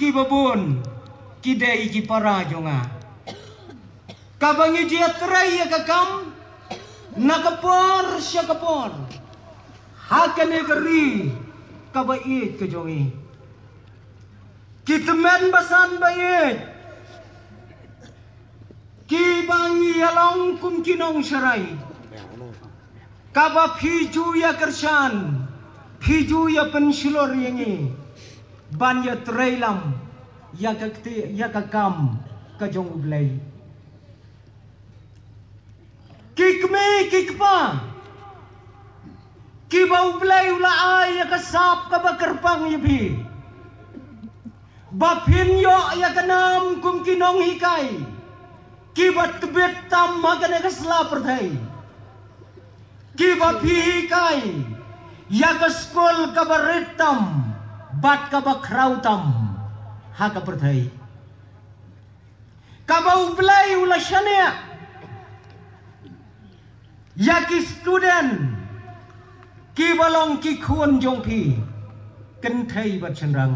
ki babun ki dei ki para jonga kabangi dia terai ya kakam nakapor siya kapor hakane geri kabait ke jongi kita men basan bait ki bangi along kum kinong sarai kaba phiju ya kersan phiju ya pensilor yangi ban ya trailam ya kakam kajong ublay kikme kikpa kiba ublay ula ay ya kasap kaba kerpang yabi bapin yo ya kanam kum kinong hikay kibat kebet tam magane kasla perthai kiba hikay ya kaskol kaba retam bat kaba krautam haka perthai kaba ublay ula shania yaki student ki balong ki khun jong phi kan thai bat chanrang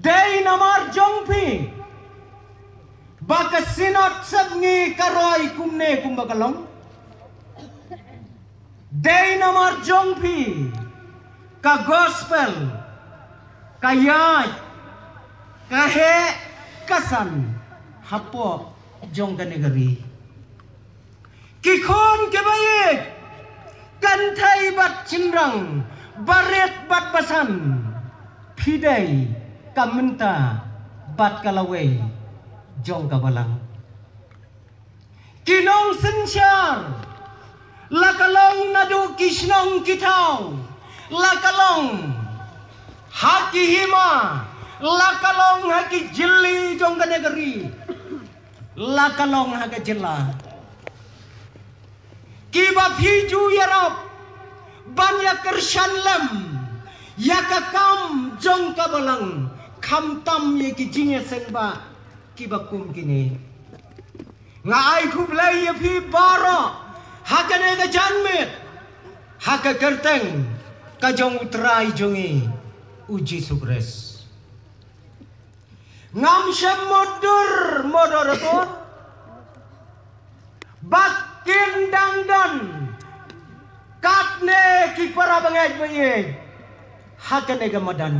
dei namar jong phi baka sinot sabngi karoi kumne kumbakalong dei namar jong phi ka gospel kayat kahe kasan hapo jong ka negeri kikon kebayik kan thai bat chinrang baret bat basan pidai kamenta bat kalaway jong kabalang kinong sensyar lakalong nadu kisnong kitaw lakalong haki hima lakalong haki jili jong ka negeri lakalong haki jila kiba phiju yarap banya kersan lem yakakam jong kabalang khamtam ye ki jinge sengba kiba kum kini ngai khublai ye phi baro hakane ga janmet haka kerteng ka jong utrai jongi uji sugres ngam syam modor to bakin dangdon katne ki para bangaj baye hakane ga madan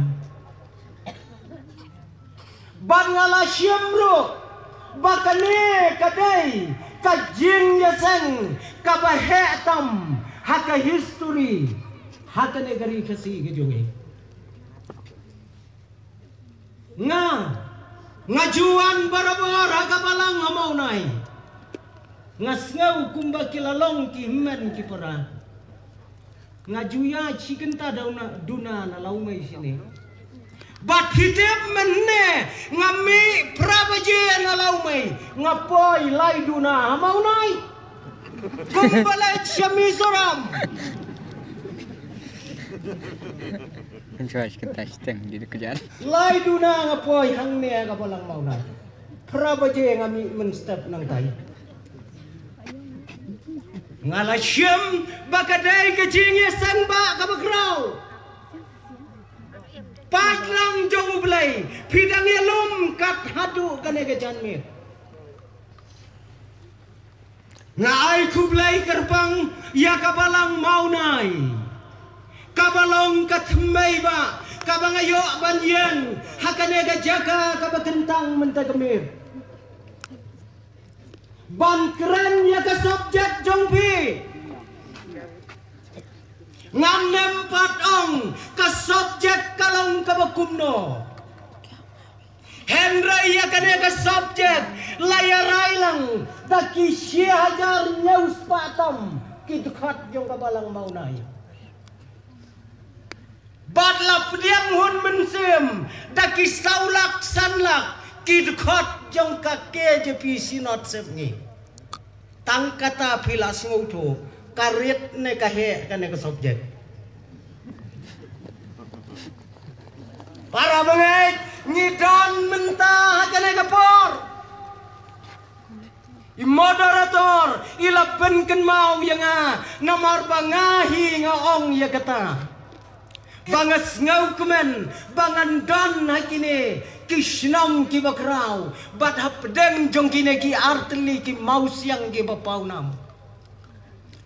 ban ngala syamru bakane kadai kajing yaseng kabahe tam haka history hakane gari kasi gejungi ngajuan barabor haka balang ngamau nai ngasngau kumba kilalong ki men ki para ngajuya chikenta duna na laumai sini bat hitep menne ngami prabaje na laumai ngapoi lai duna mau nai kumbalai syami soram Enjoy kita steng jadi kejar. Lai duna ngapoi hangne ka balang mau nai prabaje ngami men step nang tai ngala syam bakadai kecingnya sanba ka bakrau patlang jong ublay pidang yalum kat hadu kane ke janmir ngai kublay kerpang ya kabalang maunai kabalong katmay ba kabangayo banyen hakane ga jaga kabakentang mentakemir ban keren ya ka subjek jongpi ngam nempat ong ka subjek kalong kabakumno Henry ya kane ka subjek layarai lang daki siya hajar news patam kidukhat jong kabalang maunay badlap diang hun mensim daki saulak sanlak kidukhat jong ka KJP sinot sebngi tangkata pilas ngutu karit ne kahe kane ka subjek para bangay ngidon mentah kane ka por moderator ilapen ken mau yang nomor bangahi ngaong ya kata bangas ngau kemen bangan don hakine kishnong ki bakrau bat hapdeng jong kine ki artli ki mausiang ki bapaunam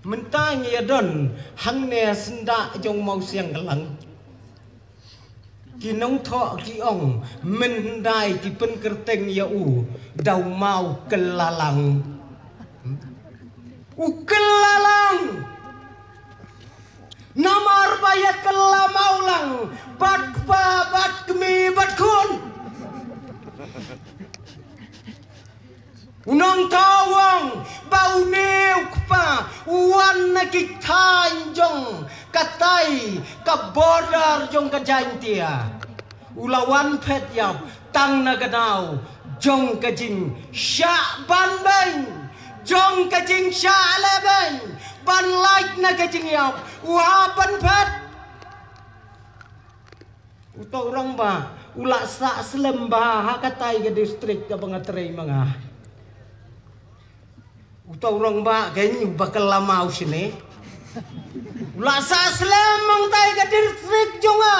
mentang ya don hangne senda jong mausiang gelang ki nong tho ki ong mendai ki pen kerteng ya u dau mau kelalang ukelalang namar bayat kelamaulang bat pa bat kemi bat kun unong tawang bau neu kpa uan na kitanjong katai kabodar jong kajantia ulawan pet yap tang na gadau jong kajing sya banbeng jong kajing sya lebeng ban like na kajing yap uhapan pet utau orang ba ulak sa selembah hakatai ke distrik ke pengatrai mangah utau orang ba kayaknya bakal lama usine ulak sa selembah tai ke distrik jonga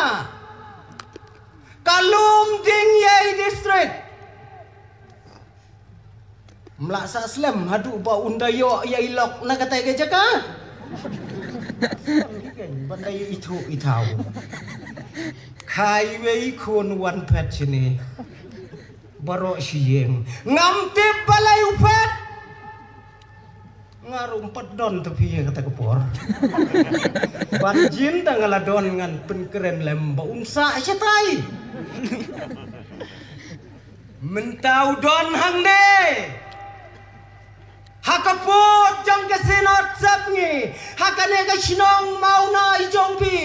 kalum ding yai distrik melaksa selem hadu ba undayo yai lok na katai ke jaka bandayo itu itau khai wei khon wan pet sini baro sieng ngam tip balai upet ngarum pedon tepi kata kepor banjin tangala don ngan penkeren lemba unsa setai mentau don hang de hakaput jong kesinot sapngi hakane ka sinong mauna ijong pi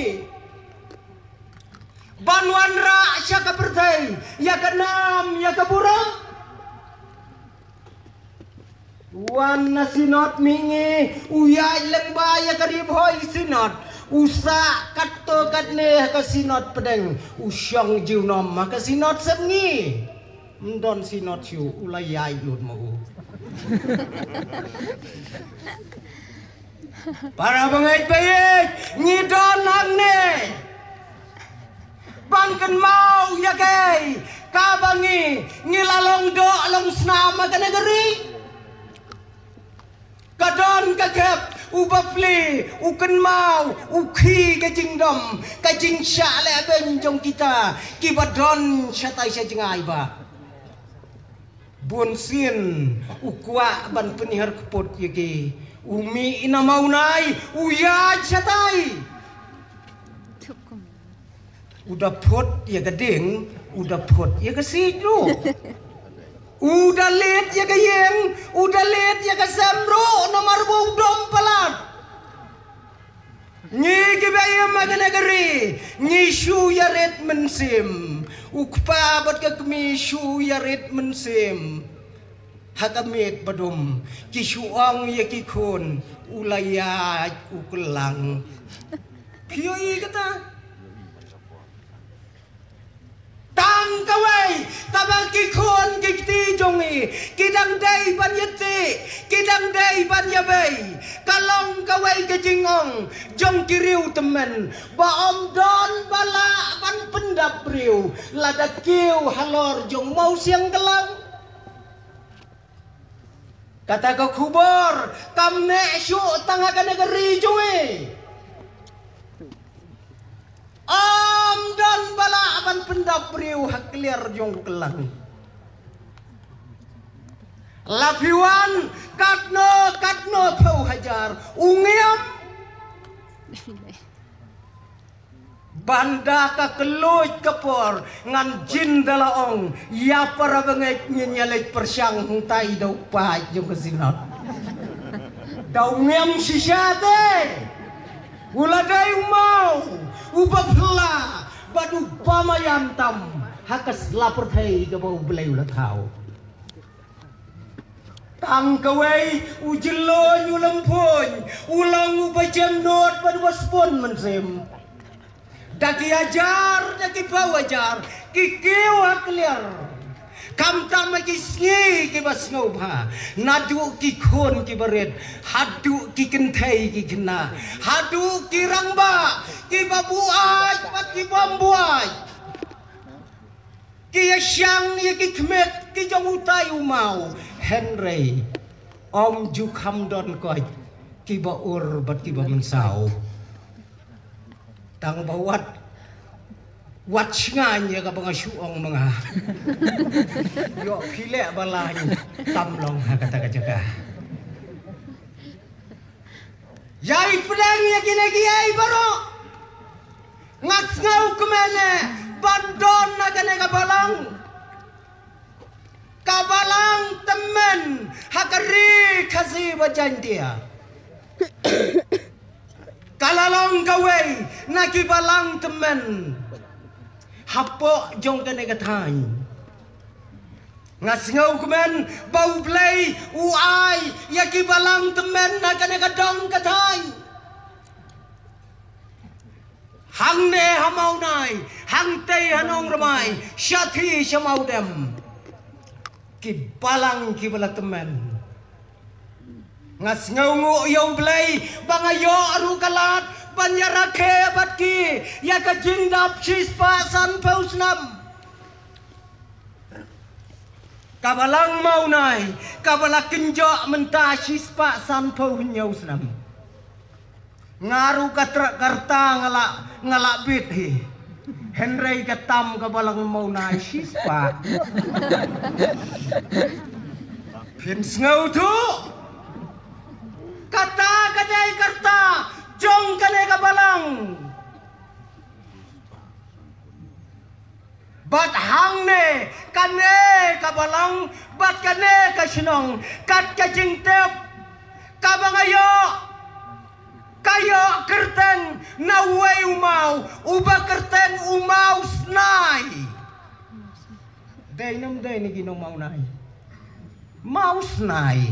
banwan ra sya ka pertai ya kanam ya ka burang wan na sinot mingi uyay lengba ya karib hoy sinot usa katto katne ka sinot pedeng usyong jiunom ka sinot sapngi mendon sinot siu ulayay lut mau para bangait bayik ngidon hangne bangken mau ya kay kabangi ngilalong do long snama ka negeri kadon kakep ubapli uken mau ukhi ka jingdom ka jingsya leben jong kita kibadon syatai syajingai ba bonsin ukwa ban penihar kepot yake umi ina maunai uyaj satai udah pot ya gedeng udah pot ya kesidro udah let ya kayeng udah let ya kasamro nomor bodom palat nyi kibaya maganagari nyi shu yaret mensim ukpa bat ka kami shu yaret mensim hakamit badum kisuang yakikon ulaya uklang piyoi kata tang kawai tabang kikon kikti jongi kidang dai ban yete kidang dai ban yabai kalong kawai kejingong jong kiriu temen ba om don bala ban pendap riu lada kiu halor jong mau siang gelang kata ke kubur kamne syu tangga negeri jongi om don bala ban pendap riu hakliar jong kelang lapiwan katno pau hajar ungiam banda ka keluj kepor ngan jin dalaong ya para bangait nyenyalek persyang tai dau pai jong kesinot dau ngem sisyate uladai mau ubapla badu pamayantam hakas lapor thai ke bau belai ulah thau tang kawai ujelo nyulempoy ulang ubajam not badu waspon mensem daki ajar daki bawajar kikiu hakliar Kam tam ki sngi ki bas ngau pha nadu ki khon ki baret hadu ki kenthai ki kena hadu ki rangba ki babuai pat ki bambuai ki yasyang ye ki khmet ki jong utai umau Henry om ju kham don koi ki ba ur bat ki ba mensau tang bawat wat nganya ka bang suong mga yo pile balay tamlong kata jaga yai pedang ya kinagi ai baro ngas ngau kemana bandon na kene kabalang temen hakari kasi bajan dia kalalong gawe naki balang temen hapo jong kene kathai ngas ngau kemen bau play uai yaki balang temen na kene kadong kathai hang ne hamau nai hang te hanong ramai syathi shamau dem ki balang ki bala temen ngas ngau ngu yo play bangayo aru kalat Banyara ke batki ya ka jingdap sispa san pausnam kabalang mau nai kabala kenjo mentah sispa san pausnam ngaru katra karta ngalak bit hi Henry katam kabalang mau nai sispa pins ngau tu kata kadai karta jong kane kabalang bat hang ne kane kabalang bat kane kasinong kat kajingtep kabangayo kayo kerteng nawe umau uba kerteng umau snai day nam day ni ginong mau nai mau snai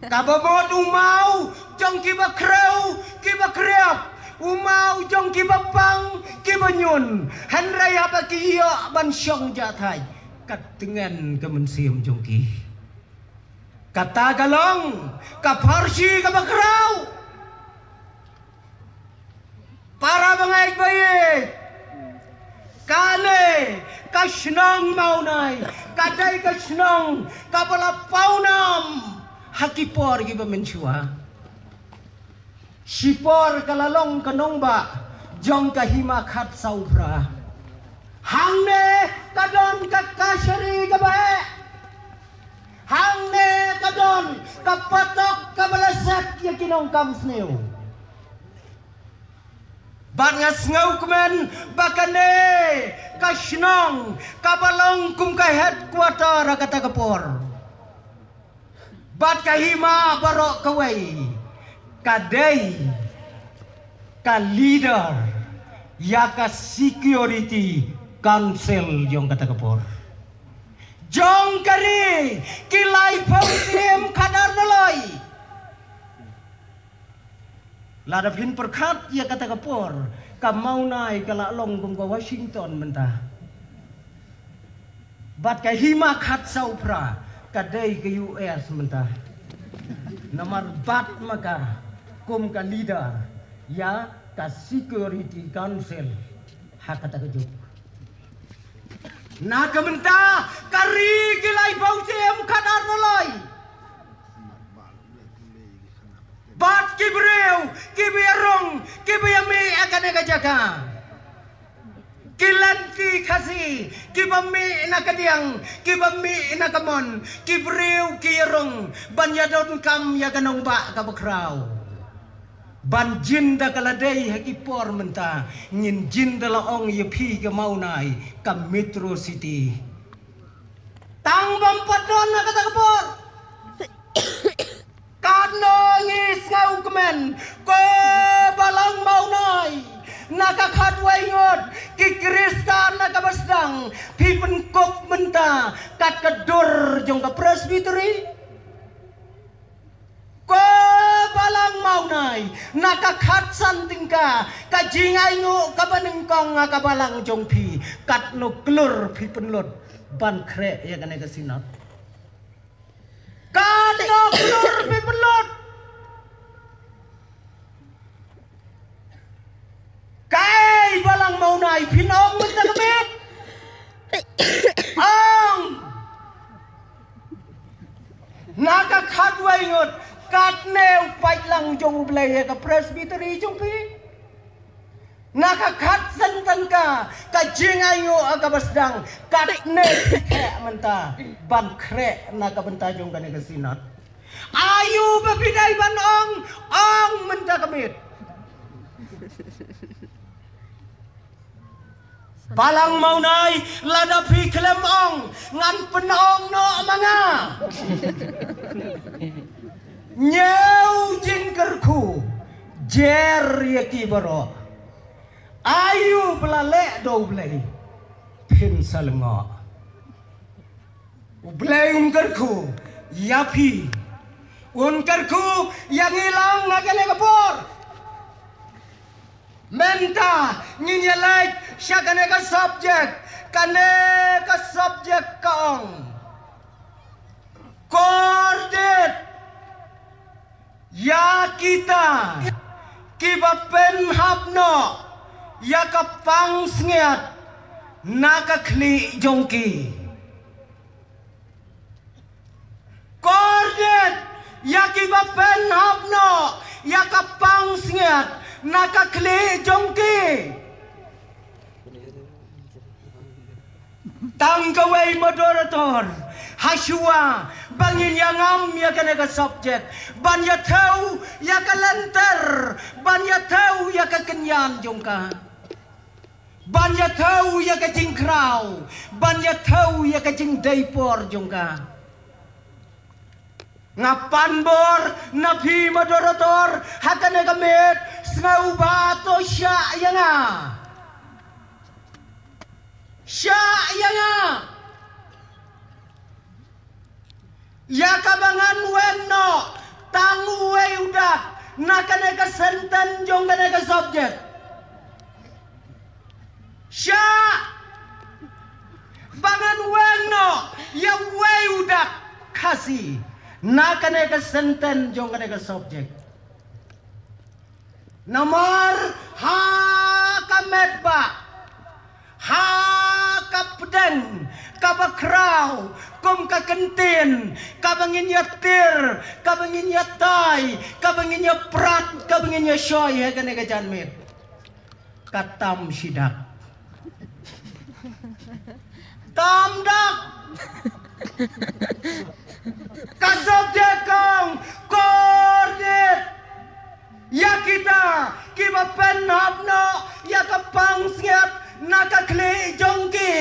kababot umau jong kiba kreu kiba kreap umau jong kiba pang kiba nyun Henry apa kiyo ban syong jathai kat dengan kemensium jong ki kata galong kaparsi kaba kreu para bangai baik kane kasnong mau nai kadai kasnong kabala paunam hakipor giba mensua sipor kalalong kanongba jong kahima khat saupra hangne kadon kakashari gabae hangne kadon kapatok kabalasat yakinong kamsneo bat ngasngau kemen bakane kasnong kabalong kum ka headquarter kata kapor bat kahima barok kawai kadai ka leader ya ka security council jong kata kapor jong kari kilai pausim kadar naloi ladapin perkat ya kata kapor ka maunai kala long kum ka Washington mentah bat kahima khat saupra kadai ke US mentah nomor bat maka kum ka leader ya ka security council hakata kejuk na kementah kari kilai pausim kadar naloi bat kibreu kibirong kibiyami akan jaga kilanti kasi kibami nakadiang kibami nakamon kibreu kirong banyadon kam ya kanong ba kabakraw banjin da kaladai hakipor menta ngin jin da laong yepi ke maunai ka Metro City tang bampadon na kata kapor kano ngis ngau kemen ko balang maunai nakakadway ngot kikristan nakabasdang pipen kok menta kat kadur jong ka presbytery ko balang mau nai nakakhat san tingka kajingai ngo kabanengkong kabalang jongpi kat no klur pi penlot ban kre ya kan kesinat kat no klur pi penlot kai balang mau nai pinong minta kebet nakakhat waingot kat neu pai lang jong blaya ka presbytery jong pi nakakhat santan ka kajingai ngo agabasdang kat ne khe menta ban kre nakabenta jong kan kesinat ayu babidai ban ong menta kemit balang mau nai lada pi klem ong ngan penong no manga nyau jingkerku jer yaki baro ayu belale do blai pin salengo blai ungkerku yapi ungkerku yang hilang ngagale kapor menta nyinyelai syakane ka subjek kaong kordet ya kita kibapen hapno ya kapang sngiat nakakli jongki kordet ya kibapen hapno ya kapang sngiat nakakli jongki tanggawai moderator hasua bangin yang am ya kena subjek ban ya tahu ya kalenter ban ya tahu ya kekenyan jongka ban ya tahu ya kecing krau ban ya tahu ya kecing diaper jongka ngapan bor nabi moderator hakane kamet ngau bato sya yanga ya kabangan wenno tangu we udah nakane ka senten jong kane ka subjek sya bangan wenno ya we udah kasih nakane ka senten jong kane ka subjek nomor ha kametba ha kapden kabakrau kum kakentin kabangin yatir kabangin yatai kabangin yaprat kabangin yashoy hagan ka janmit katam sidak tamdak kasubjekong kordit ya kita kibapen hapno ya kapang siap nakakli jongki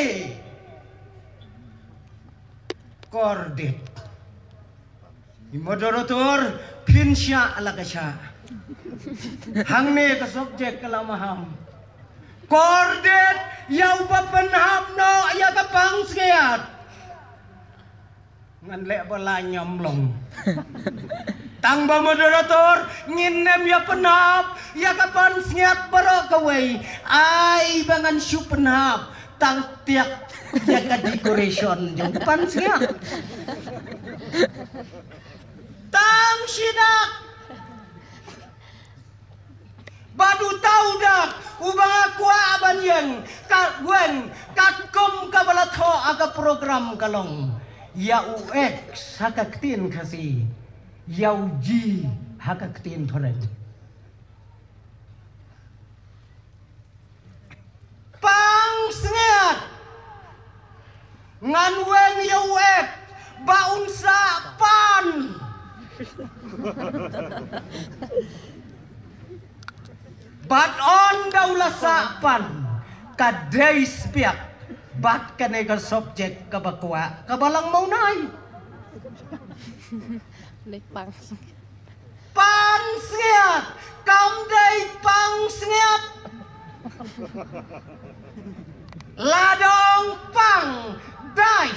kordit moderator pinsya alakasya hangne ka subjek kalamaham kordit ya upapen hapno ya kapang siap ngan lek bala nyomlong tangba moderator nginem ya penap ya kapan sengat baro kawai ai bangan su penap tang tiak ya ka decoration jong pan sengat tang sidak badu tau dak ubang aku aban yang kat wen kat kom kabalatho aga program kalong ya UX hakaktin kasi yauji hakaktin thoren pang sengat ngan wen UX baun sa pan bat on daula sa pan kadai spiak bat kanega subjek kabakwa kabalang mau nai Lepang. pan sengat kam dai pang sengat ladong pang dai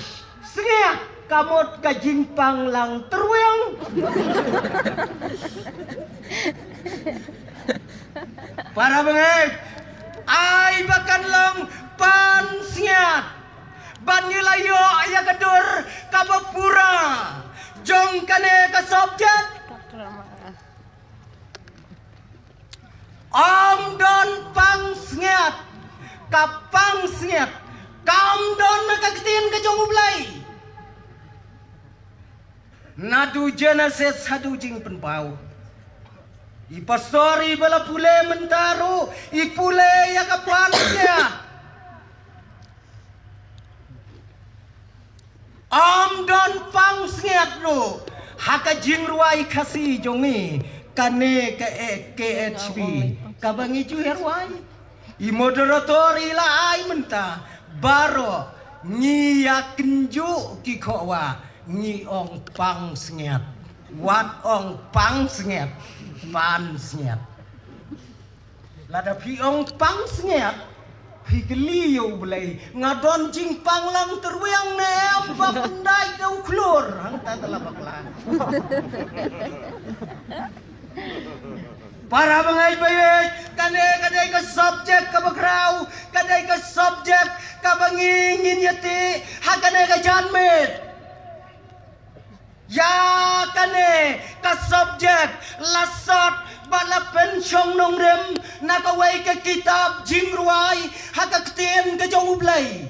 sengat kamot kajing pang lang terweng Para bengek, ai bakan long pan siat. Ban layo aya kedur kabapura. Jong kane ka subjek. Om don pang siat. Kapang siat. Kam don nakaktin ka jong ublay. Nadu Genesis hadu jing penpau. Ipasori bala pule mentaru. Ipule ya kapang siat. Om don pang siat ro. Haka jing ruai kasih jongi. Kane ke KHB. Kabangi cu herwai. I moderator ila ai menta. Baro ngiya kenju ki khowa. Ngi ong pang siat. Wat ong pang siat. Pan siat. Lada pi ong pang siat. Higeliu belai ngadon jing panglang terwiang ne apa pendai kau klur hang ta telah baklan para bengai bayai kadai ke subjek ke bakrau kadai ke subjek ke bangingin yati hakane ke janmet ya kane ke subjek lasot bala pensiong nong rem nakawai ke kitab jingruai haka ketien ke jong ublay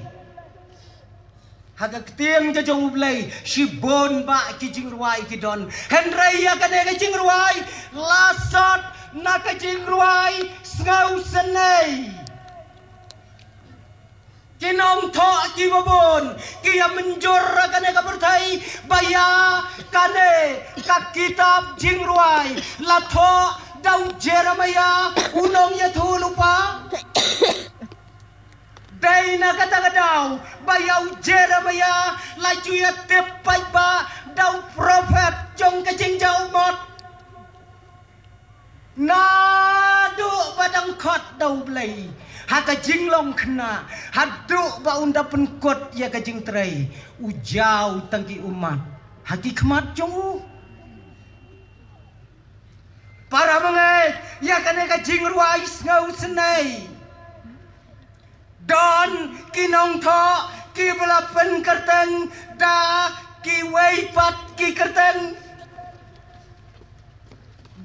haka ketien ke jong ublay shibon ba ki jingruai ki don henry ya kane ke jingruai lasot naka jingruai ngau senai kinong tho ki babon ki ya menjor kane ka pertai baya kane ka kitab jingruai la tho dau Jeremiah unong ya thu lupa dai na kata kadau bayau Jeremiah la cuya tepai ba dau prophet jong kajing jau mot na du badang khot dau blai haka jinglong kena hadu ba unda penkot ya kajing trai ujau tangki umat haki kemat jong para mengai ya kane ka jingruai ngau senai don kinong tho ki belapen kerteng da ki wei pat ki kerteng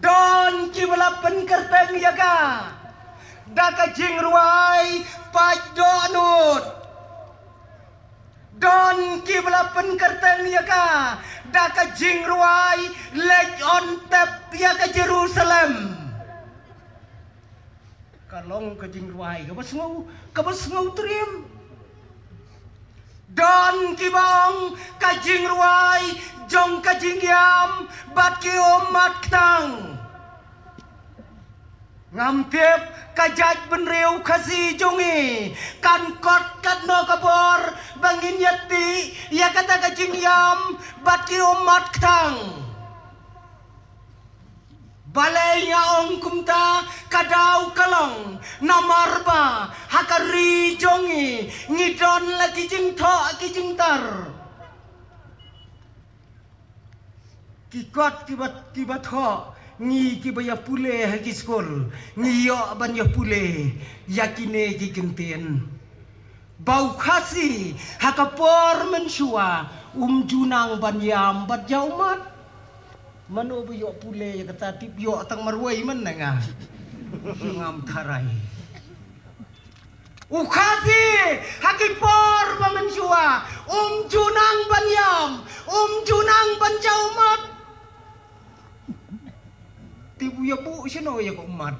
don ki belapen kerteng ya ka da ka jingruai pat donut don ki belapen kerteng ya ka da ka jingruai leg on tap ya ka Jerusalem kalong ka jingruai ka basngau trim don ki bang ka jingruai jong ka jingyam bat ki umat tang ngam tiep kajaj benreu kasi jongi kan kot kat no kabor bangin yati ya kata kajing yam bat ki umat tang balai ya ong kumta kadau kalong namarba hakari jongi ngidon lagi jing tho ki jing tar kikot kibat tho ngi ki baya pule haki skol ngi yo banya pule yakine ki kenten bau khasi hakapor mensua junang banyam bat jaumat mano buyo pule kata tip yo tang marwai man nga ngam tharai khasi hakipor mensua junang banyam junang banjaumat tibu ya bu sino ya ko umat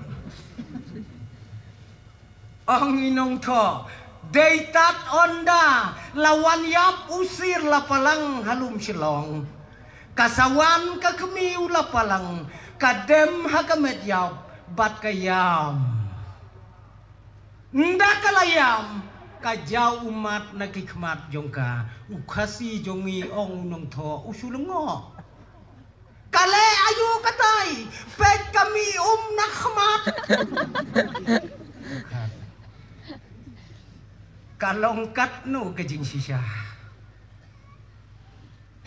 ang inong tho deitat onda lawan yap usir lapalang halum silong kasawan kakemiu lapalang kadem hakamet yap bat kayam nda kalayam kajau umat nakikmat jongka ukhasi jongi ong nong tho usulungo kale ayu katai pet kami nakhamat kalong kat no kajing sisa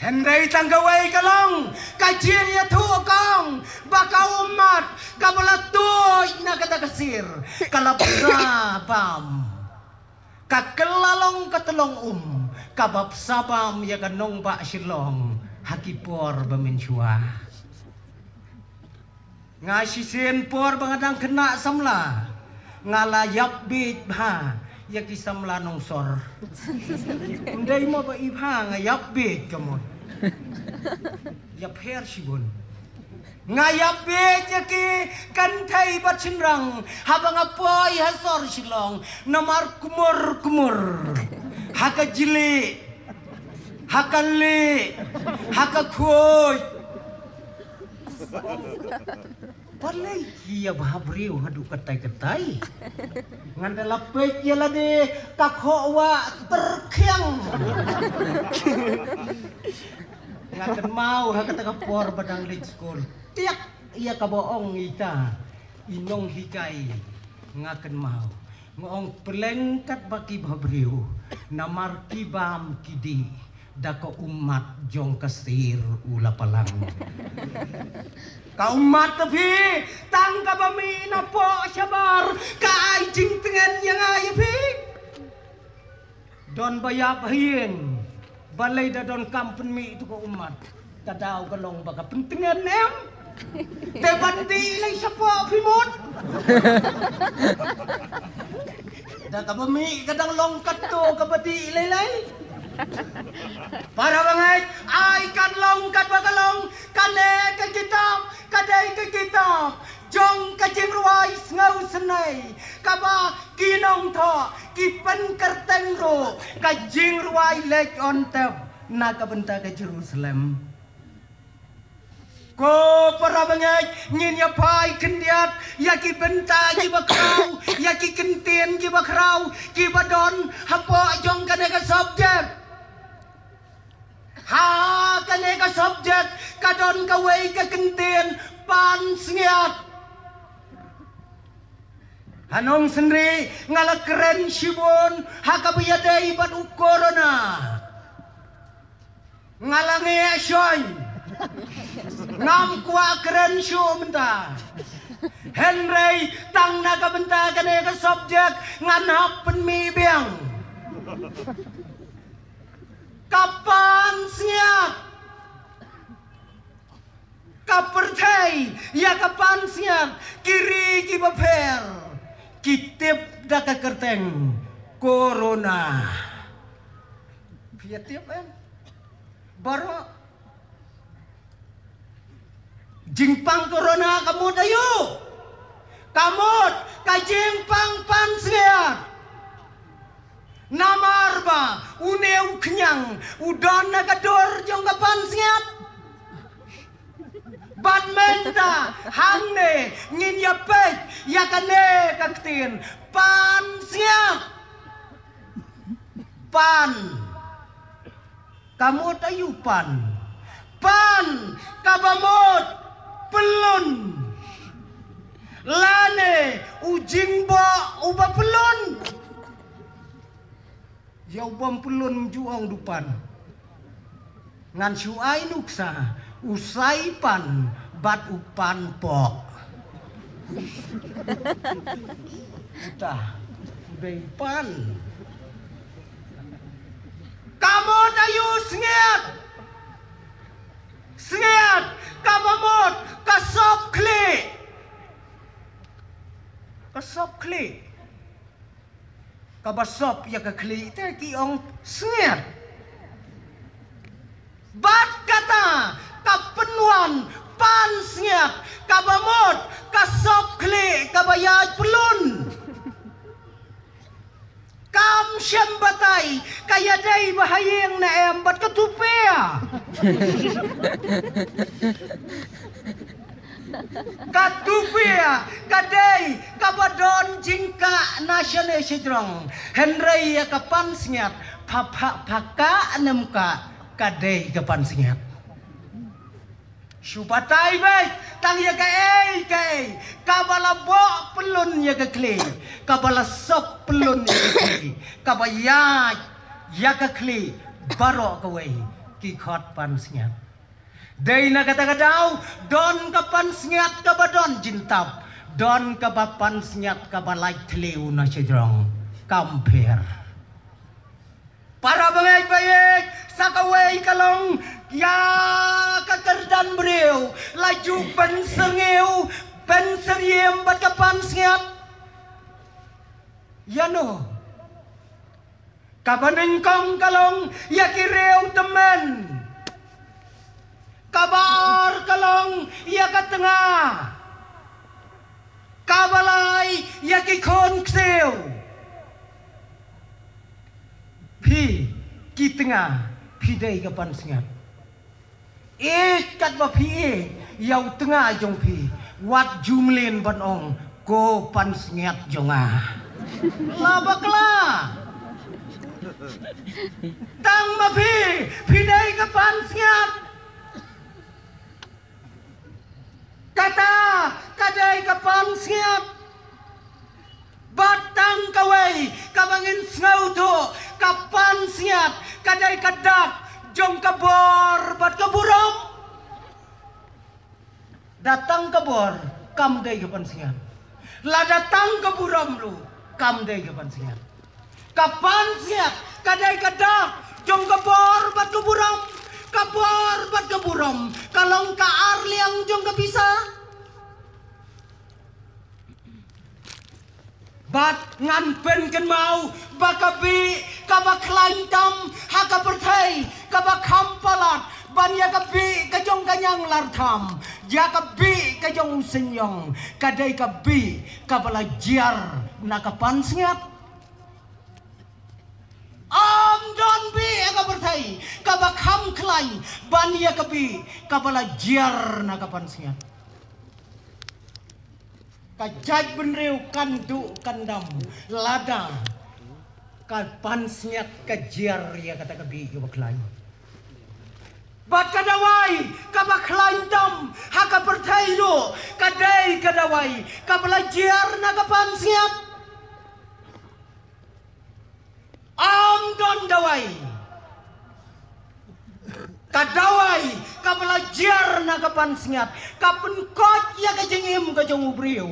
Henry tanggawai kalong kajir ya tu kong baka umat kabalatoy na kata kasir kalapsa bam kakelalong katulong kabapsa bam ya kanong ba silong hakipor bamensua ngasisin por bangadang kena samla ngalayap bit ba ya kisamla nong sor unday mo ba ibha ngayap bit kamon yap her sibon ngayap bit ya ki kantay bat sinrang habang apoy hasor silong namar kumur hakajili hakali hakakoy palay iya bahabriw hadu katay ngandalapit yala de kakhowa terkyang ngakan mau hakatakapor badang late school tiyak iya kaboong ita inong hikay ngakan mau ngoong pelengkat baki bahabriw namar kibam kidi dako umat jong kasir ula palang kaumat tapi tangka bami na po sabar kaay jing tengen yang ayapi don bayap hien balay da don kampen mi itu ko umat tadaw kalong baka pentengen em tebati lay sa po pimot da kabami kadang longkat to kabati lay para banget ay kan longkat bakalong kale ke kitab kadai ke kitab jong kajing ruais ngau senai kaba kinong tho kipen kerteng ro kajing ruai lek on tep na kabenta ke Jerusalem ko para banget ngin ya pai kendiat ya ki benta ki bakrau ya ki kentien ki bakrau ki badon hapo jong kane ka subject ha kane ka subject kadon kawai ka kentien pan sengiat hanong sendiri ngala keren sibon hakabiyadai bat ukorona ngalangi asyoy ngam kuwa keren syo menta Henry tang naga benta kane ka subject nganap mi biang kapan siap kapertai ya kapan siap kiri ki baper kitip daka kerteng corona piatip baru jingpang corona kamu dayu kamut kajingpang pansiat namarba uneu kenyang udon nagador jong kapan siat badmenta hangne ngin yapet yakane kaktin pan siat pan kamu tayu pan kabamot pelun lane ujing bo uba pelun ya ubam pelun juang dupan ngan suai nuksa usai pan bat upan pok udah pan kamu tayu sengiat kabamot kasop kli kabasop ya kekli te kiong sengiat bat kata kapenuan pan sengiat kabamot kasop kli kabayaj pelun kam syambatai kaya day bahayang na embat katupea katupea kadai kabadon jingka nasyane sidrong Henry ya kapan sengat paka anemka kadai kapan sengat Supatai baik tang ya kai kabala bo pelun ya kekli kabala sop pelun ya kekli kabaya ya kekli baro kawai ki khot pan snyat dei na kata kadau don ka pan snyat ka badon jintap don ka ba pan snyat ka balai tleu na cedrong kamper para bangay bayik sakaway kalong ya kakerdan beriu laju pensengeu penseriem bat ka pan snyat yano kabanengkong kalong yakireu temen kabar kalong yakat tengah kabalay yakikon kseu pi ki tengah pi dei kapan sengat kat ba pi yau tengah jong pi wat jumlin ban ong ko pan sengat jonga labakla tang ma pi dei kapan sengat kata kadai kapan sengat batang kawai kabangin snau tu kapan sengat kadai kadak jong kabor bat kaburam datang kabor kam dei kapan sengat la datang kaburam lu kam dei kapan sengat kapan sengat kadai kadak jong kabor bat kaburam kabor bat kaburam kalong ka arliang jong kabisa bat ngan pen ken mau bakabi kabaklain tam haka perthai kabakam palat ban yakabi kajong kanyang lartham yakabi kajong senyong kadai kabi kabalajar nakapan sengat don bi aka perthai kabakam klai ban yakabi kabalajar nakapan sengat kajaj benreu kandu kandam lada kapan sengat kajar ya kata kabi kabaklai bat kadawai kabaklai dam haka perthai do kadai kadawai kabalajar nakapan sengat don dawai kadawai kabalajar na kapan sengat kapen kot ya kajengim kajong ubriu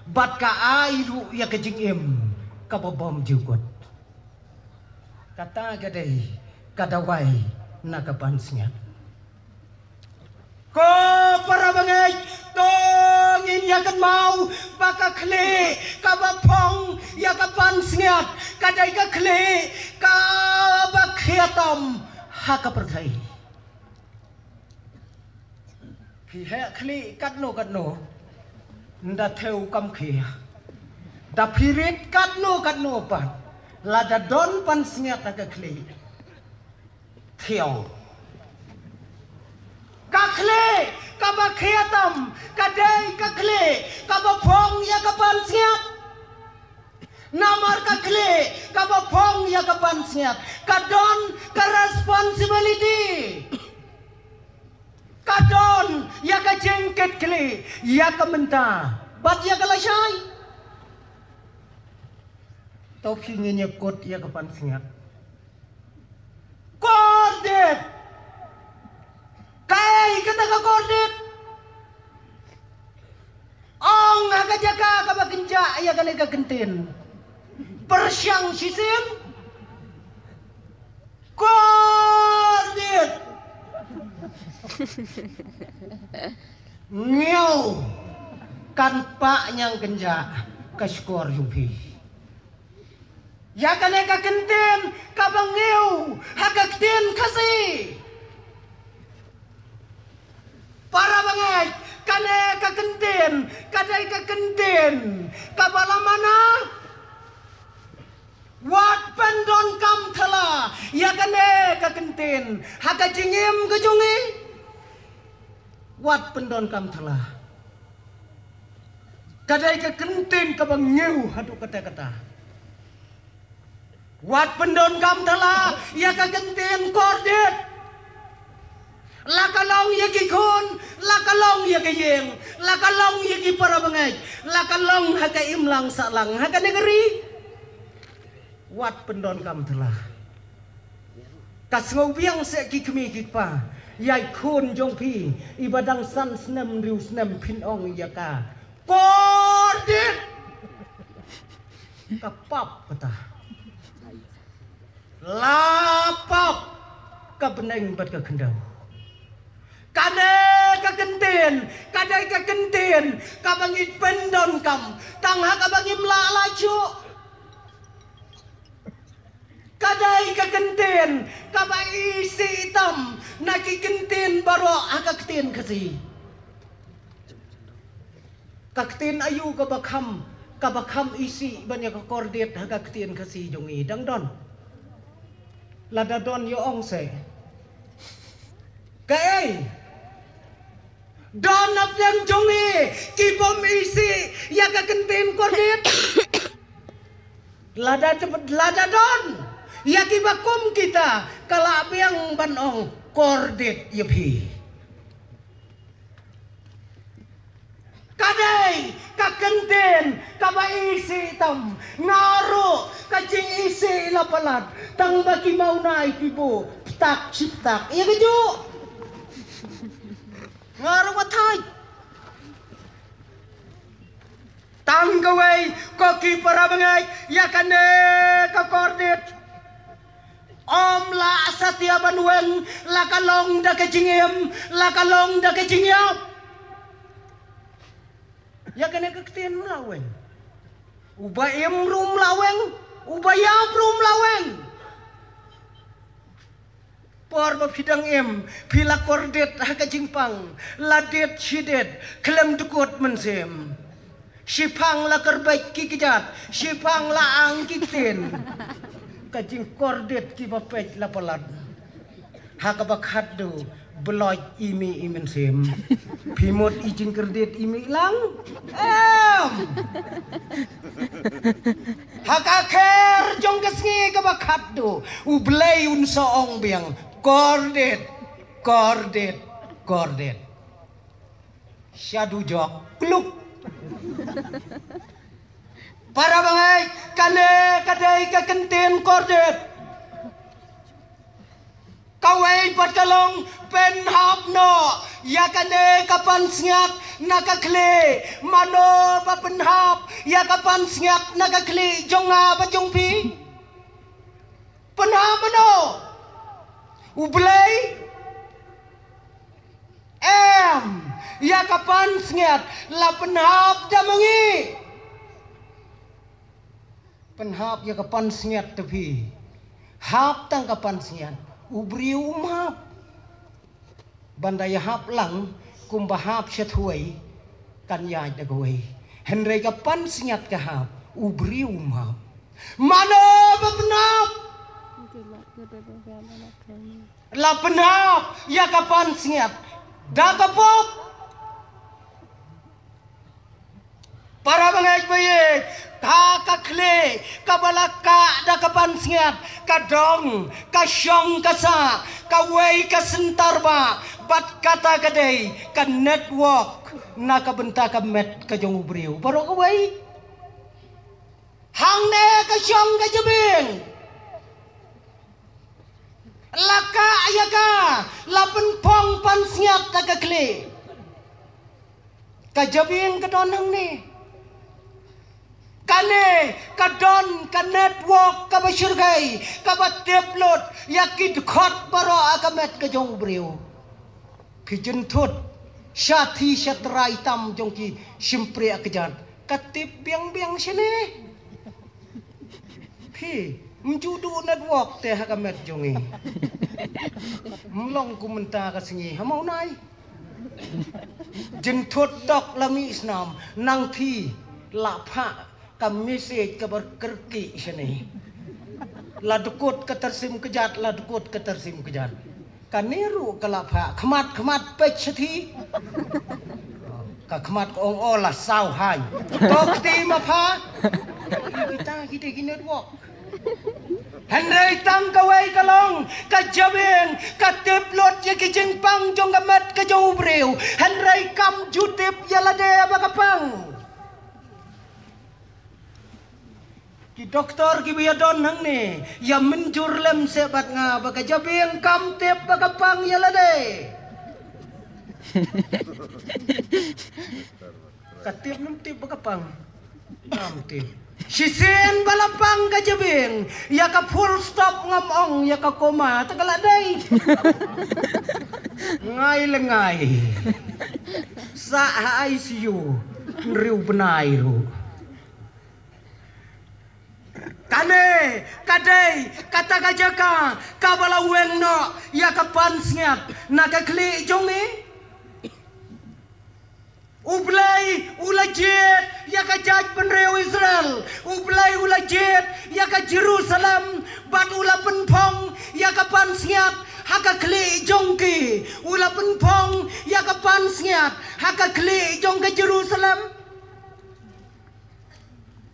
bat ka airu ya kajengim kababom jugot kata gadai kadawai na kapan sengat ko para bangay tongin ya kan mau baka kle kabapong ya kapan sengat kadai ka kle kabakhiatam haka perthai khi he kli kat no nda theu kam khia da phirit kat no pat la da don pan sengat ka kli theo ka kli ka ba khiatam ka dei ka kli ka ba phong ya ka pan sengat namar ka kli ka ba phong ya ka pan sengat ka don ka responsibility kadon ya ka jengket kli ya ka menta bat ya ka lasai tau pingin kot ya ka pan sengat kordet kai kata ka kordet ong ka jaga ka baginja ya ka lega kentin persyang sisim kordet Ngew kan pak nyang kenja kaskor yupi ya kane ka kenten ka bangew hagakten kasi para bangay kane ka kenten kadai ka kenten ka balamana wat pendon kam thala ya kane ka kenten hagajingim kajungi wat pendon kam thala kadai ka kenten ka bangew hadu kata-kata wat pendon kam thala ya ka kenten kordet lakalong ya kikon lakalong ya kayeng lakalong ya ki para bangay lakalong haka imlang salang haka negeri wat pendon kam thala kas ngau biang se ki kmi ki pa yai khun jong pi ibadang san snem riu snem phin ong yaka Kordit kapap kata lapap ka beneng bat ka kendau kadai ka kenten ka bangit pendon kam tangha ka bangim la laju kadai ka kenten ka ba isi hitam naki kenten baro aka kenten kasi ka kenten ayu ka bakam isi banyak ka kordet aka kenten kasi jongi dang don lada don yo ong se kai don ap yang jongi ki bom isi ya ka kenten kordet lada don ya kibakum kita kala biang banong kordet yepi kadai kakenten kabaisi tam ngaru kajing isi lapalat tang baki mau naik ibu tak ciptak iya keju ngaru watai tang gawai koki para bangai ya kane ka kordet Om la satya banwen la kalong da kejingem ya kene kekten laweng ubayem rum laweng ubayap rum laweng por bapidang em pila kordet ha kejingpang ladet sidet klem dukut mensem sipang la kerbaik kikijat sipang la ang kikten kajing kordet ki bapet lapalat hakabak haddo beloy imi imen sem pimot ijing kerdet imi lang hakaker jong kesngi kabak haddo ublay unso ong biang kordet syadu jok kluk para bangai kane kadai ka kenten kordet kawai patkalong pen hap no ya kane kapan snyak nakakle mano pa pen hap ya kapan snyak nakakle jonga ba jongpi pen hap no ublay ya kapan snyak la pen hap damangi penhap ya kapan sengat tepi hap tang kapan sengat ubri umhap bandaya hap lang kumba hap syathuai kan ya dagoi henry kapan sengat ka hap ubri umhap mana penhap la penhap ya kapan sengat da kapok para bangai baik kakakle kabalaka da kapan sengat kadong kasyong kasa kawai kasentarba bat kata kadai ka network na kabenta ka met ka jong ubriu baro kawai hangne kasyong ka jabing laka ayaka lapen pong pan sengat kakakle ka jabing kadon hang ni kane kadon ka network ka basyurgai ka batepload yakid khot baro akamet ka jong breu kijun thut syathi syatrai tam jong ki simpre akajan katip biang sini phi mjudu network te hakamet jongi mlong kumenta ka singi hamau nai jin thut tok lami islam nang thi la pha kami message kabar kerki sini ladukut ketersim kejat kaniru kalapha khamat pech thi ka khamat ko ong ola sau hai tok ti ma pha kita network Henry tang kawai kalong kajabeng kateplot ya kijeng pang jong gamat ka jong breu Henry kam jutip yalade bakapang Ki doktor ki biadon hang ni, ya menjur lem sebat nga baka jabing kam tep baka pang yala de. Katip num tip baka pang. Kam tip. Sisen balapang ka jabing, ya ka full stop ngamong ya ka koma tagala day. Ngay lengay. Sa ICU riu benai ru. Kane, kadai, kata kajaka, kabala weng no, ya kapan sngap, naka kli jongi. Ublay, ulajit, ya ka jaj penreu Israel. Ublay, ulajit, ya ka Jerusalem, bat ula penpong, ya kapan sngap, haka kli jongki. Ula penpong, ya kapan sngap, haka kli jong ke Jerusalem.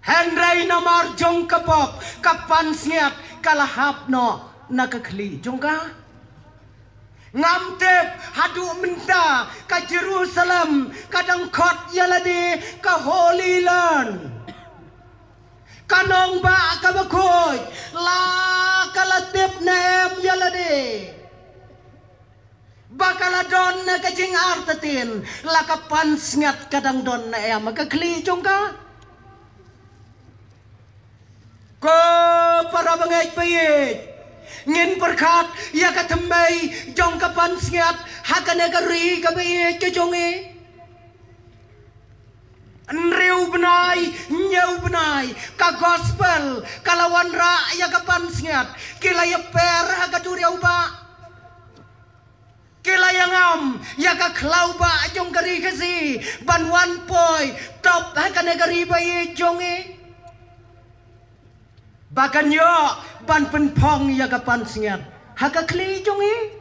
Henry nomor jong kapok kapan sniat kalahap no nakakli jongka ngamtep hadu minta ka Jerusalem kadang kot yaladi ka Holy Land kanong ba ka bakoy la kalatip nem yaladi bakala don na kajing artatin la kapan sniat kadang don na em makakli jongka ko para bangay payit ngin perkat ya katemay jong kapan sngat hakane kari kabayit jongi nriu benay nyau benay ka gospel kalawan ra ya kapan sngat kilaya per hakaturiaw ba kilayangam ya ka klau ba jong kari kasi banwan poy top hakane kari bayit jongi Bahkan yo ban penpong ya kapan singat haka kli jongi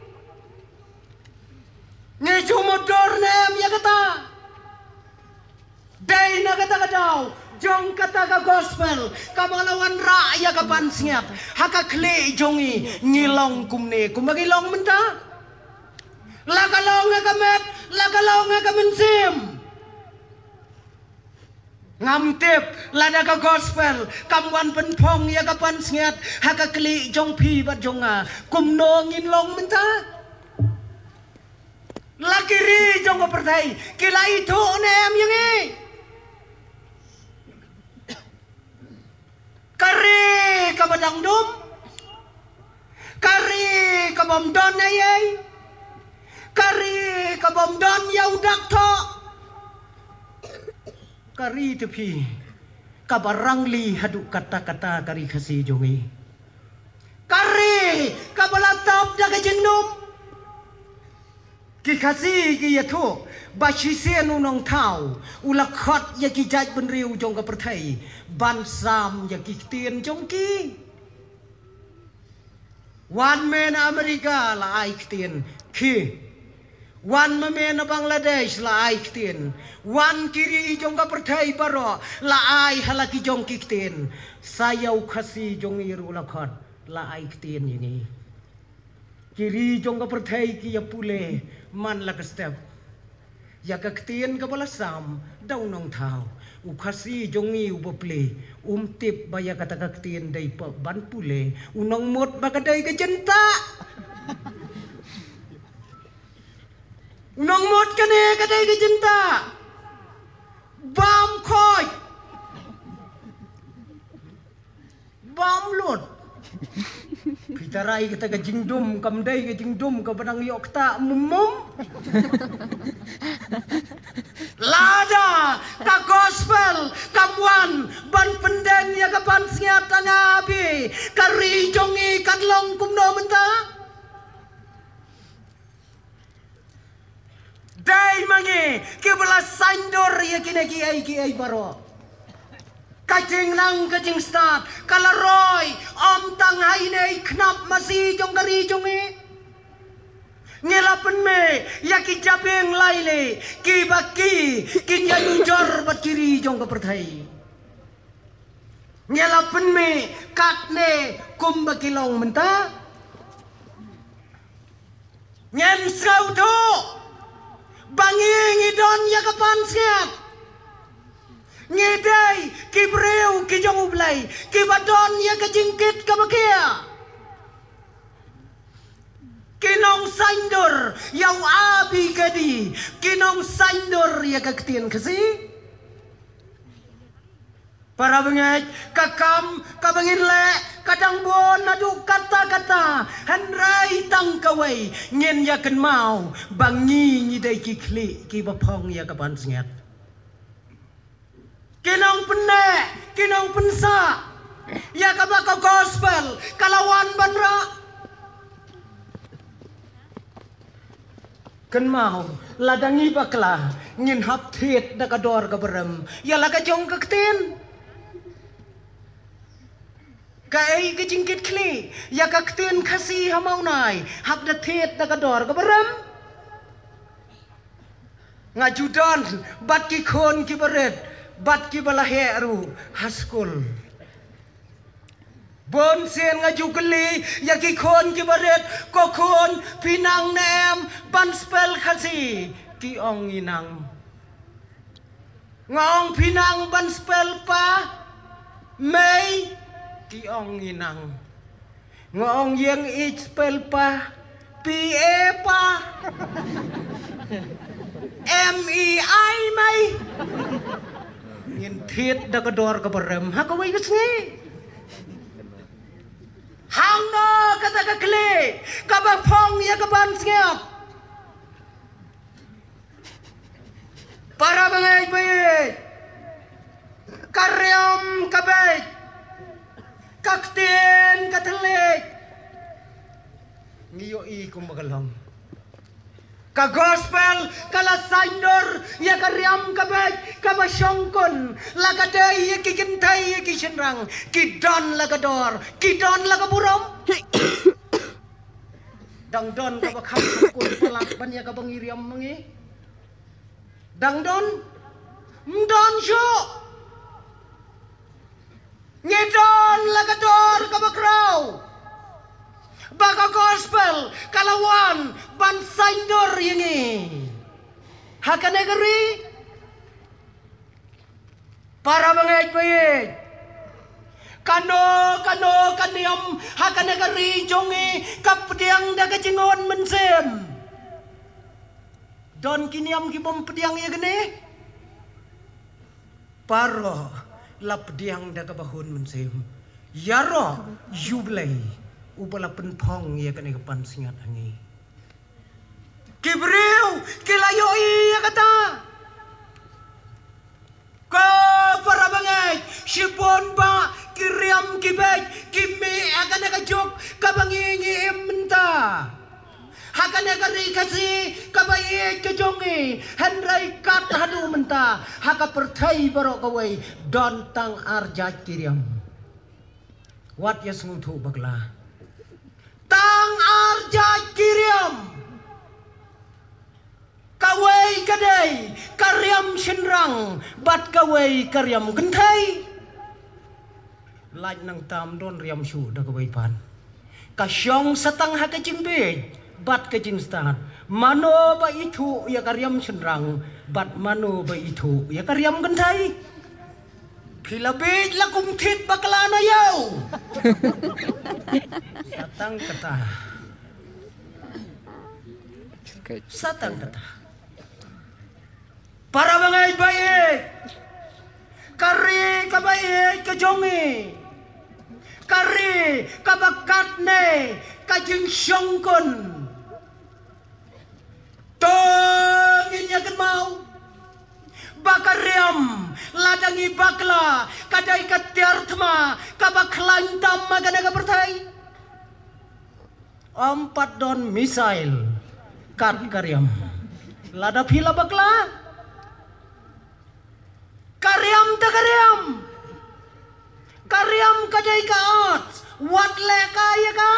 nge jumodor nem ya kata day na kata kadaw jong kata ka gospel kamalawan ra ya kapan singat haka kli jongi ngilong kumne kumagilong menta lakalong nga kamet lakalong nga kamensim ngamtip lada ka gospel kamwan penpong ya kapan sngat haka kli jong pi bat jonga kumno ngin long menta lakiri jong pertai kila itu nem yangi kari ka badang dum kari ka bom don ayai kari ka bom don yaudak to kari tepi kabarang li haduk kata-kata kari kasi jongi kari kabalatap daga jengnom ki kasi ki yato bashisen unong tau ulakhat ya ki jaj benriu jong ka perthai bansam ya ki tien jong ki one man Amerika la ai tien ki Wan mamena Bangladesh la ai ktin. Wan kiri jong ka perthai baro la ai halaki jong kiktin. Sayau khasi jong iru lakhat la ai ktin ini. Kiri jong ka perthai ki ya pule man la ka step. Ya ka ktin ka balasam daw nong thau. U khasi jong i u bople tip baya kata ka ktin dai pa ban pule unong mot bakadai ka jenta. Nong mot kane kadai ke cinta bam khoi bam lut pitarai kita ke jingdum kamdai ke jingdum ke badang yok ta mumum lada ka gospel kamwan ban pendeng ya kapan siata ngabi kari jongi kadlong kumno menta Dai mangi kibla sandor ya kine ki ai baro kacing nang kacing start kalaroy om tang hai nei knap masih jong kari jongi ngelapen me ya ki jabeng laile ki baki kin ya nujor bat kiri jong ka perthai ngelapen me katne kum bakilong menta ngen sau tho Banging idon ya kapan siap ngedai ki breu ki jong ublai ki badon ya ka jingkit ka bakia kinong saindur yang abi kadi kinong saindur ya ka ketien kasi para bengaj kakam kabangin le kadang bon adu kata-kata hanrai tang kawai ngin ya ken mau bangi ngidai ki kli ki bapong ya ka ban singat kinong pene, kinong pensa, ya kabaka gospel, kalawan banra. Ken mau, ladangi bakla, ngin hap thiet da kador ka berem, ya laga jong ka kten. Kai ka jingkit kli, ya ka kten kasi hamau nai, hap da thiet da kador ka berem. Ngajudan, bat ki khon ki beret. Bat ki balahe aru haskul bon sen ngaju geli ya ki khon ki baret ko khon pinang nem ban spell khasi ki ong inang ngong pinang ban spell pa mei ki ong inang ngong yang ich spell pa pa pa mei mai ngin thiet da kador ka berem ha ka wai ka sngi hang no kata ka kle ka ba phong ya ka ban sngiat para bangai bai karyam ka bai kakten ka thle ngiyo I kum bagalong ka gospel kala saindur ya karyam kabaj kabashongkon lagadai ya kikintai ya kishenrang kidon lagador kidon lagaburom dang don kabakam kun palak ban ya kabangiriam mangi dang don mdon syo ngedon lagador kabakraw baka gospel kalawan ban saindur yangi hakanegeri para bangaj bayit kano kaniam hakanegeri jongi kapdiang daga jingon mensem don kiniam kibom pediang ya gene paro lapdiang daga bahun mensem yaro jublei ubala penpong ya kan kapan singat angi kibreu kilayo ya kata ko para bangai sipon ba kiriam kibej kimi akan jok kabangi menta akan ri kasi kabaye kejongi handrai kat hadu menta haka pertai barok kawai don tang arja kiriam wat ya sengutu bagla tang arja kiriam kawai kadai karyam shenrang bat kawai karyam gentai lain nang tam don riam shu da kawai pan kasyong satang ha kajimbe bat kajingstan mano ba itu ya karyam shenrang bat mano ba itu ya karyam gentai Pilabit lakum tit baklana yaw. Satang kata. Satang kata. Para bangay baik. Kari kabaik kajongi. Kari kabakatne kajing syongkon. Tongin yakin mau. Bakariam ladangi bakla kadai katiartma kabaklantam maganaga pertai 4 don misail kat karyam lada pila bakla karyam ta karyam kadai kaat wat leka ya ka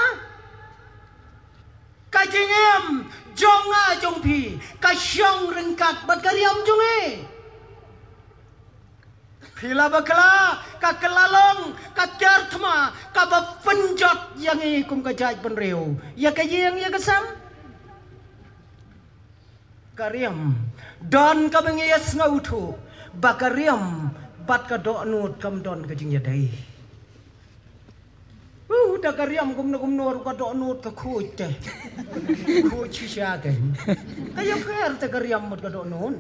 kajingem jonga jongpi kasyong rengkat bat karyam jonge Pila bakla kakelalong kakyartma kabapenjot yang ikum kajaj penreu ya kajeng ya kesam karyam don kabengiyas ngautu bakariam bat ka do nut kam don ka jing ya dai da kariam kum nor ka do nut ka khuj te khuj chi sha ke ka ya pher te kariam mot ka do nun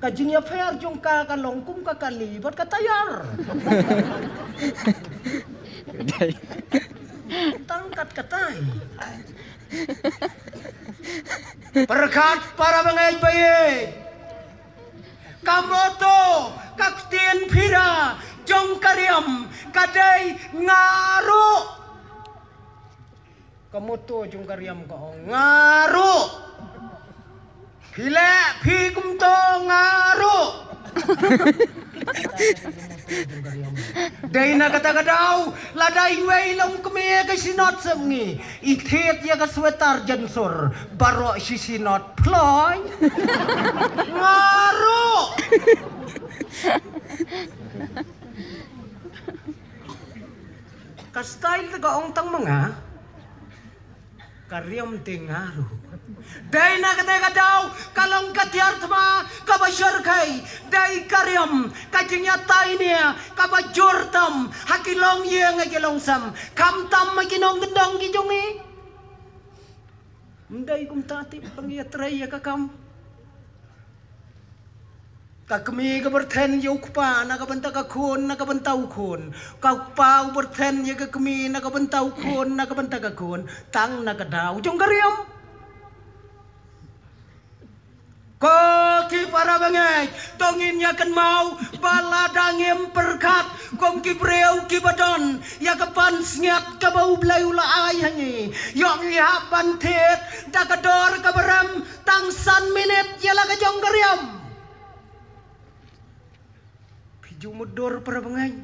ka jing ya pher jong ka long kum ka kali bat ka tayar tangkat katai perkat para bangai bayi kamoto kaktien pira jong kariam kadai ngaru kamoto jong kariam ka ngaru hile phi kumto ngaru Day na kata-kadaw, laday way long kumiya ka sinot samngi. Ithet ya ka swetar jansor, baro si sinot ploy. Ngaro! Ka-style taga ongtang mga, karyam tingaru. Day na kata-kadaw, kalong katyartma, kabasyar kay, day karyam, kajinyatay niya, kabajurtam, hakilong yang akilongsam, kamtam makinong gendong gijongi. Day kum tatip pangyatray ya kakam. Kakmi kaberten yukpa nakabanta kakun nakabanta ukun. Kakpa uberten ya kakmi nakabanta ukun nakabanta kakun. Tang nakadaw jong karyam. Koki para bangai, tongin yakan mau, baladangim perkat, kom ki breu ki badon, yakapan sngiat kabau blayula ayhangi, yong yapan tet, dakador kabaram, tangsan minit yala kajong karyam. Piju mudor para bangai,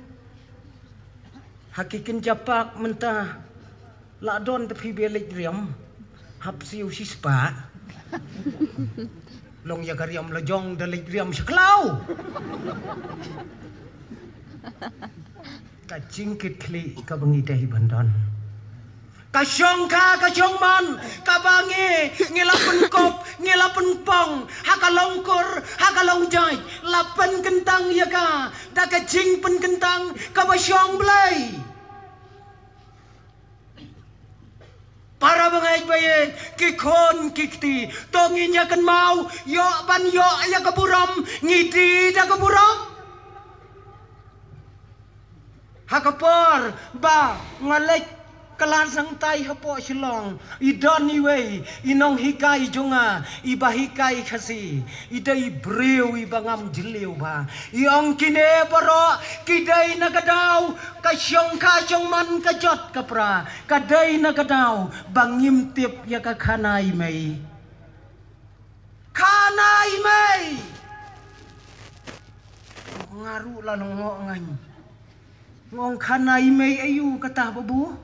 hakikin japak mentah, ladon tapi belik riam, hapsiu sispa. Long ya karyam lejong dalig riam seklau. Ka jingkit kli ka bangi dahi bandon. Ka syongka ka syongman ka bangi ngilapen kop ngilapen pong hakalongkur hakalongjai lapen kentang ya ka da ka jing pen kentang ka basyong blai. Para bangai bayi kikon kikti tongin ya kan mau yo ban yo ya kaburam ngidi da kaburam hakapor ba ngalek kalansang tai hapo silong idon iwe inong hikai jonga ibahikai khasi idai breu ibangam jiliu ba iong kine baro kidai nakadaw kasyong man kajot kapra kadai nakadaw bangim tip ya kakhanai mai khanai mai ngaru lanong ngongan ngong khanai mai ayu kata babu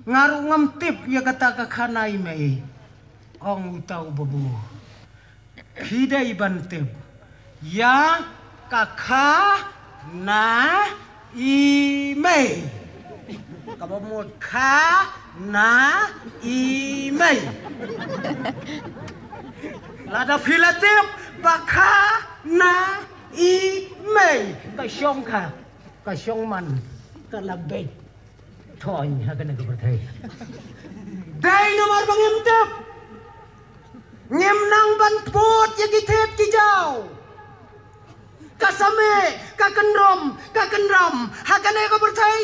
ngaru ngamtip ya kata kakhanai mai ong utau babu hidai bantip ya kakha na i mai kabamut kha na i mai lada filatip bakha na i mai ka syong man ka labet thoy ha kana ka berthai dai nomor bangimtep ngem nang ban pot ya githet ki jaw kasame kakenram ha kana ka berthai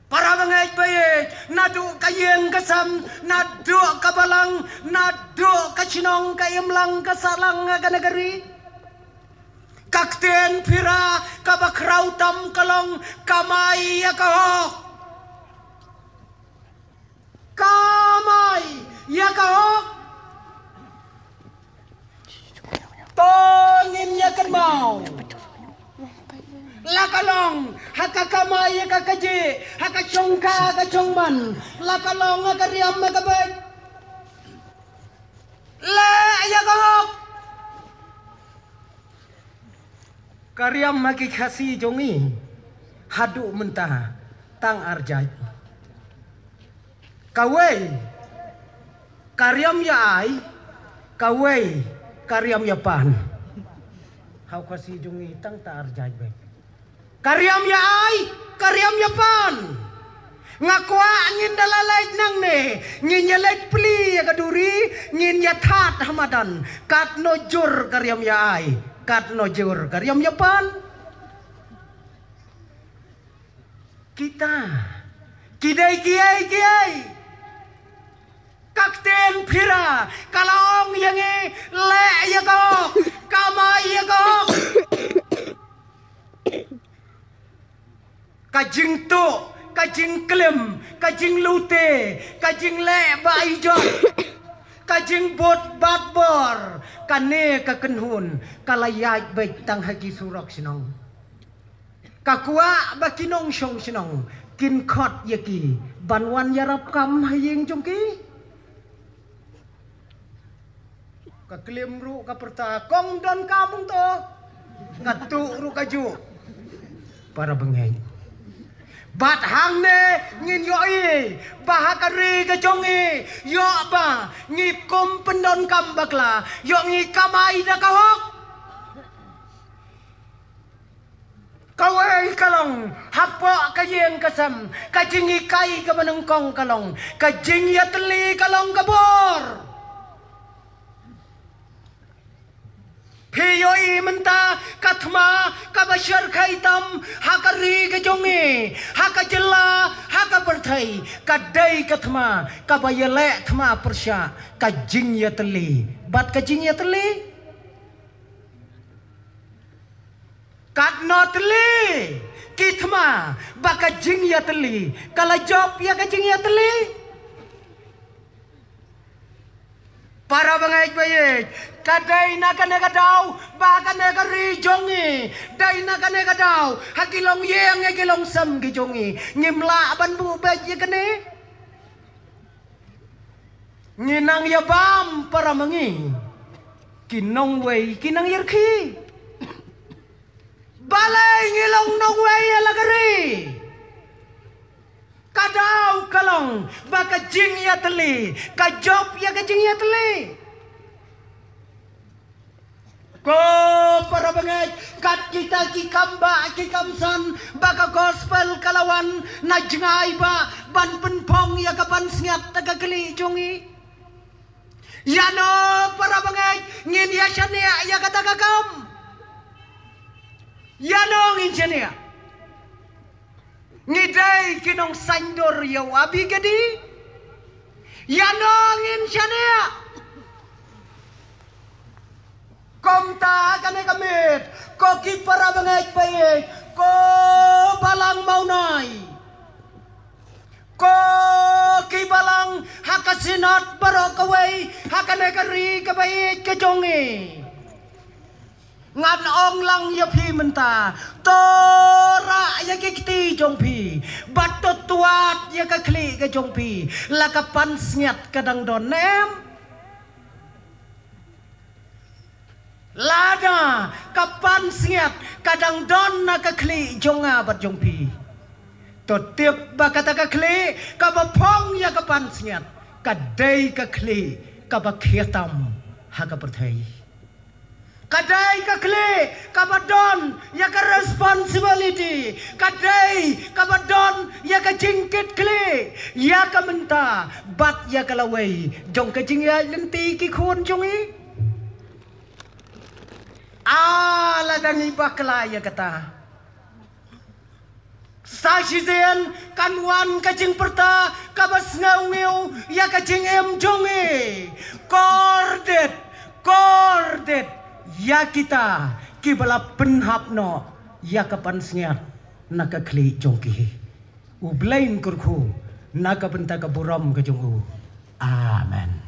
para bangai baye nadu kayeng kasam nadu kabalang nadu kachinong kayemlang kasalang ha kana gari kakten pira kabakrau tam kalong kamai ya kahok kamai ya kahok tongin ya kan mau lakalong hakakamai ya kakaji hakachongka kachongman lakalong akariam makabay le ya kahok karyam maki khasi jongi hadu mentah tang arjai kawai karyam ya ai kawai karyam ya pan hau kasi jungi tang ta arjai be karyam ya ai karyam ya pan ngakwa ngin dalalait nang ne ngin ya lait pli ya kaduri ngin ya that hamadan kat no jur karyam ya ai kat no jur karyam ya pan kita kidai kiai kakten phira kalong yang le ya ko kamai ya ko kajing tu kajing klem kajing lute kajing le bai jot kajing bot bat bor kane ka kenhun kalayai baik tang haki surok sinong kakua bakinong song sinong kin khot yaki banwan yarap kam haying jongki ka klem ru ka perta kong don kamung to ngatu ru kaju para bengeng bat hang ne ngin yoi bahakari ka jongi yo ba ngip kom pendon kam bakla yo ngi kamai da kawok kawai kalong hapo ka yeng kasam ka jingi kai ka manengkong kalong ka jing ya teli kalong kabor Piyoi menta katma kabashar kaitam hakari ke jongi hakajela hakaperthai kadai katma kabayele thma persya kajing ya teli bat kajing ya teli katno teli kithma bakajing ya teli kala job ya kajing ya teli para bangai baik kadai nakane kadau bakane kari jongi dai nakane kadau hakilong yeng hakilong sam ki jongi ngimla ban bu baji kene nginang ya bam para mangi kinong wei kinang yerki balai ngilong nong wei ala kari kadau kalong baka jing ya teli kajob ya ka jing ya teli ko para banget kat kita ki kamba ki kamsan baka gospel kalawan najngai ba ban penpong ya kapan siat taga keli jongi ya no para banget ngin ya shania ya kata kakam ya no ngin shania ngidai kinong sandor ya wabi gadi ya no ngin shania komta kane kamit ko ki para bangai baik ko balang maunai ko ki balang hakasinat barokawai hakane kari kabai ke jongi ngan ong lang ya phi menta tora ya ke kiti jong phi batot tuat ya ka kli ke jong phi la kapan snyat kadang donem lada kapan siat kadang don na kakli jonga bat jongpi to tiap bakata kakli kabapong ya kapan siat kadai kakli kabakhiatam haga perthai kadai kakli kabadon ya ka responsibility kadai kabadon ya ka jingkit kli ya ka menta bat ya kalawai jong ka jingya lenti ki khon jongi ala dangi bakla ya kata sajizen kanwan kajing perta kabas ngau ya kajing em jonge kordet ya kita kibala penhapno ya kapan snyat naka kli jongki ublain kurku naka benta kaburam ke jongu amen.